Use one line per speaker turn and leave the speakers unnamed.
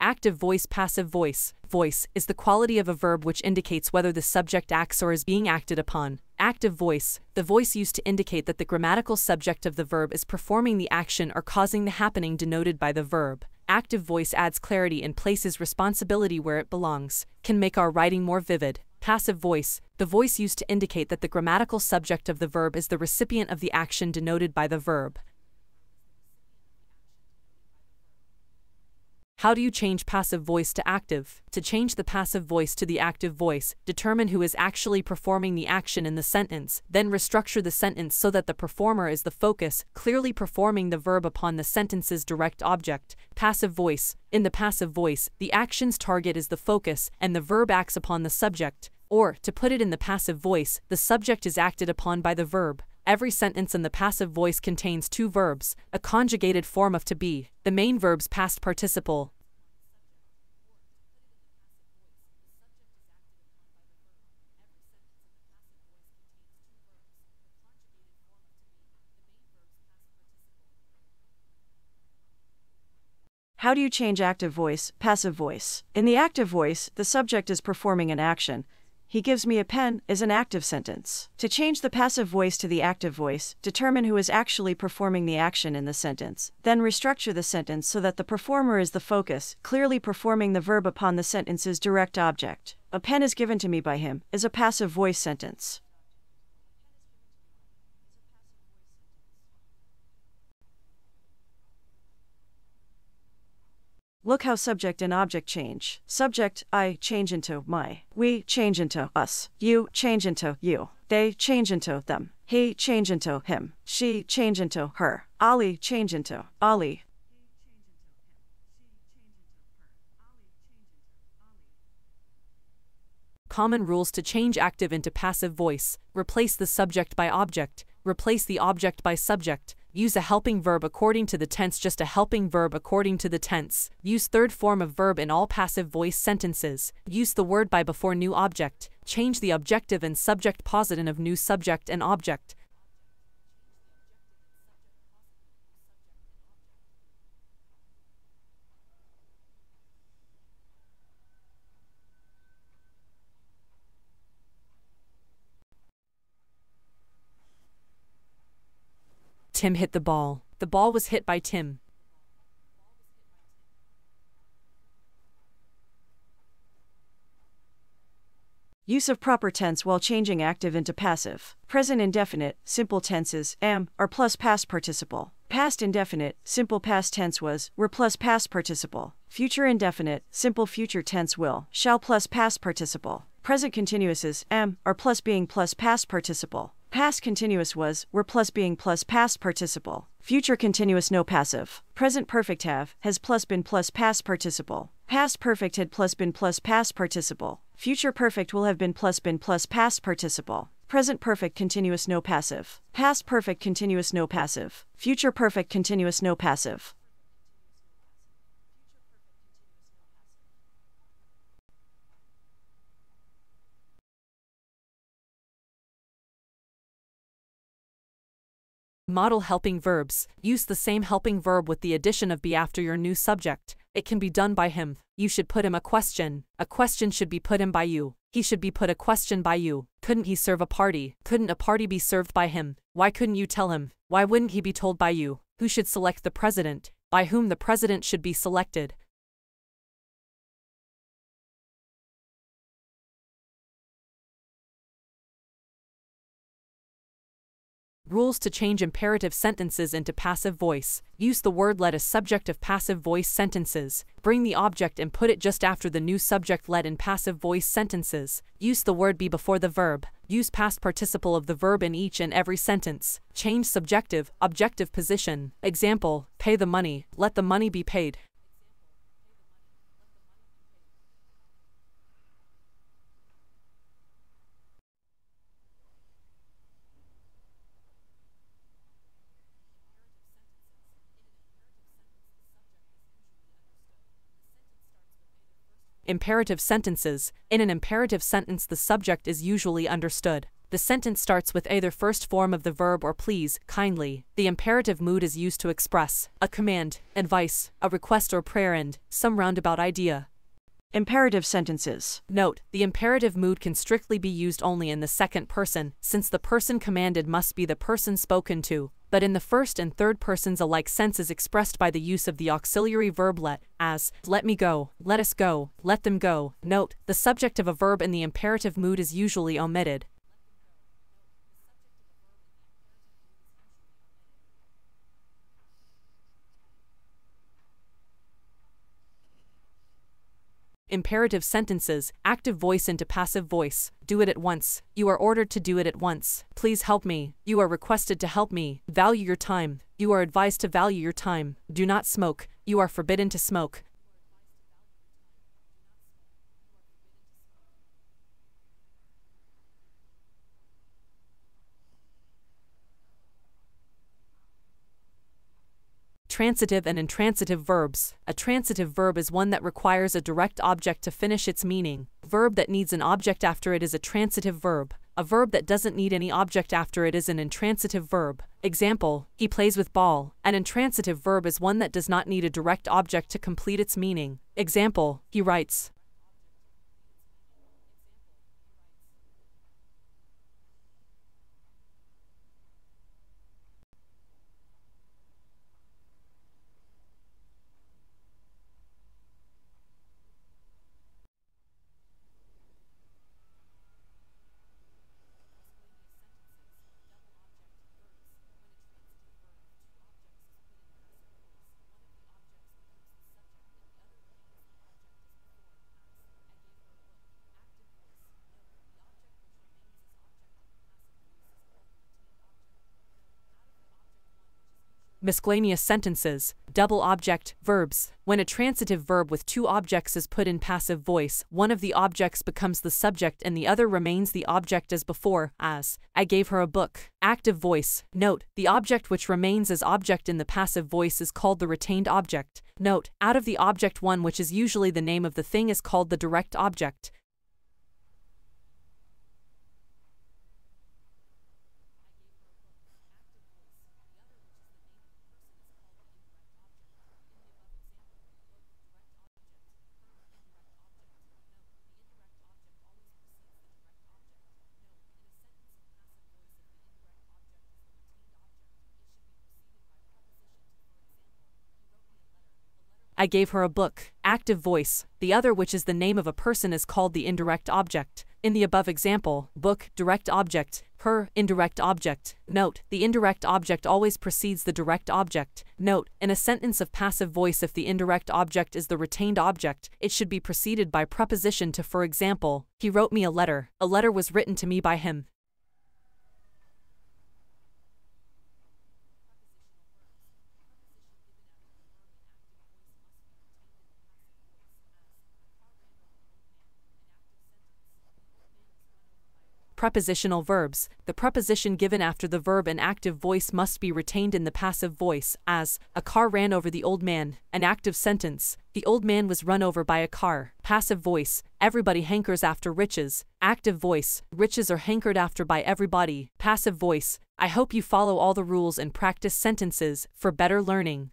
Active voice, passive voice. Voice is the quality of a verb which indicates whether the subject acts or is being acted upon. Active voice, the voice used to indicate that the grammatical subject of the verb is performing the action or causing the happening denoted by the verb. Active voice adds clarity and places responsibility where it belongs, can make our writing more vivid. Passive voice, the voice used to indicate that the grammatical subject of the verb is the recipient of the action denoted by the verb. How do you change passive voice to active? To change the passive voice to the active voice, determine who is actually performing the action in the sentence, then restructure the sentence so that the performer is the focus, clearly performing the verb upon the sentence's direct object. Passive voice. In the passive voice, the action's target is the focus, and the verb acts upon the subject. Or, to put it in the passive voice, the subject is acted upon by the verb. Every sentence in the passive voice contains two verbs, a conjugated form of to be, the main verb's past participle.
How do you change active voice, passive voice? In the active voice, the subject is performing an action. He gives me a pen is an active sentence. To change the passive voice to the active voice, determine who is actually performing the action in the sentence. Then restructure the sentence so that the performer is the focus, clearly performing the verb upon the sentence's direct object. A pen is given to me by him is a passive voice sentence. Look how subject and object change. Subject, I, change into my. We, change into us. You, change into you. They, change into them. He, change into him. She, change into her. Ali, change into Ali.
Common rules to change active into passive voice. Replace the subject by object. Replace the object by subject. Use a helping verb according to the tense, just a helping verb according to the tense. Use third form of verb in all passive voice sentences. Use the word by before new object. Change the objective and subject positive of new subject and object. Tim hit the ball. The ball was hit by Tim.
Use of proper tense while changing active into passive. Present indefinite, simple tenses, am, are plus past participle. Past indefinite, simple past tense was, were plus past participle. Future indefinite, simple future tense will, shall plus past participle. Present continuous is, am, are plus being plus past participle. Past continuous was, were plus being plus past participle. Future continuous no passive. Present perfect have, has plus been plus past participle. Past perfect had plus been plus past participle. Future perfect will have been plus past participle. Present perfect continuous no passive. Past perfect continuous no passive. Future perfect continuous no passive.
Model helping verbs. Use the same helping verb with the addition of be after your new subject. It can be done by him. You should put him a question. A question should be put him by you. He should be put a question by you. Couldn't he serve a party? Couldn't a party be served by him? Why couldn't you tell him? Why wouldn't he be told by you? Who should select the president? By whom the president should be selected? Rules to change imperative sentences into passive voice. Use the word let as subject of passive voice sentences. Bring the object and put it just after the new subject let in passive voice sentences. Use the word be before the verb. Use past participle of the verb in each and every sentence. Change subjective, objective position. Example, pay the money, let the money be paid. Imperative sentences. In an imperative sentence, the subject is usually understood. The sentence starts with either first form of the verb or please, kindly. The imperative mood is used to express a command, advice, a request or prayer and some roundabout idea.
Imperative sentences.
Note, the imperative mood can strictly be used only in the second person, since the person commanded must be the person spoken to, but in the first and third persons a like sense is expressed by the use of the auxiliary verb let, as, let me go, let us go, let them go. Note, the subject of a verb in the imperative mood is usually omitted. Imperative sentences, active voice into passive voice. Do it at once. You are ordered to do it at once. Please help me. You are requested to help me. Value your time. You are advised to value your time. Do not smoke. You are forbidden to smoke. Transitive and intransitive verbs. A transitive verb is one that requires a direct object to finish its meaning. A verb that needs an object after it is a transitive verb. A verb that doesn't need any object after it is an intransitive verb. Example, he plays with ball. An intransitive verb is one that does not need a direct object to complete its meaning. Example, he writes. Miscellaneous sentences, double object, verbs. When a transitive verb with two objects is put in passive voice, one of the objects becomes the subject and the other remains the object as before, as, I gave her a book. Active voice. Note, the object which remains as object in the passive voice is called the retained object. Note, out of the object one which is usually the name of the thing is called the direct object. I gave her a book. Active voice. The other which is the name of a person is called the indirect object. In the above example, book, direct object, her, indirect object. Note, the indirect object always precedes the direct object. Note, in a sentence of passive voice if the indirect object is the retained object, it should be preceded by preposition to for example, he wrote me a letter. A letter was written to me by him. Prepositional verbs. The preposition given after the verb in active voice must be retained in the passive voice, as, a car ran over the old man. An active sentence, the old man was run over by a car. Passive voice, everybody hankers after riches. Active voice, riches are hankered after by everybody. Passive voice, I hope you follow all the rules and practice sentences for better learning.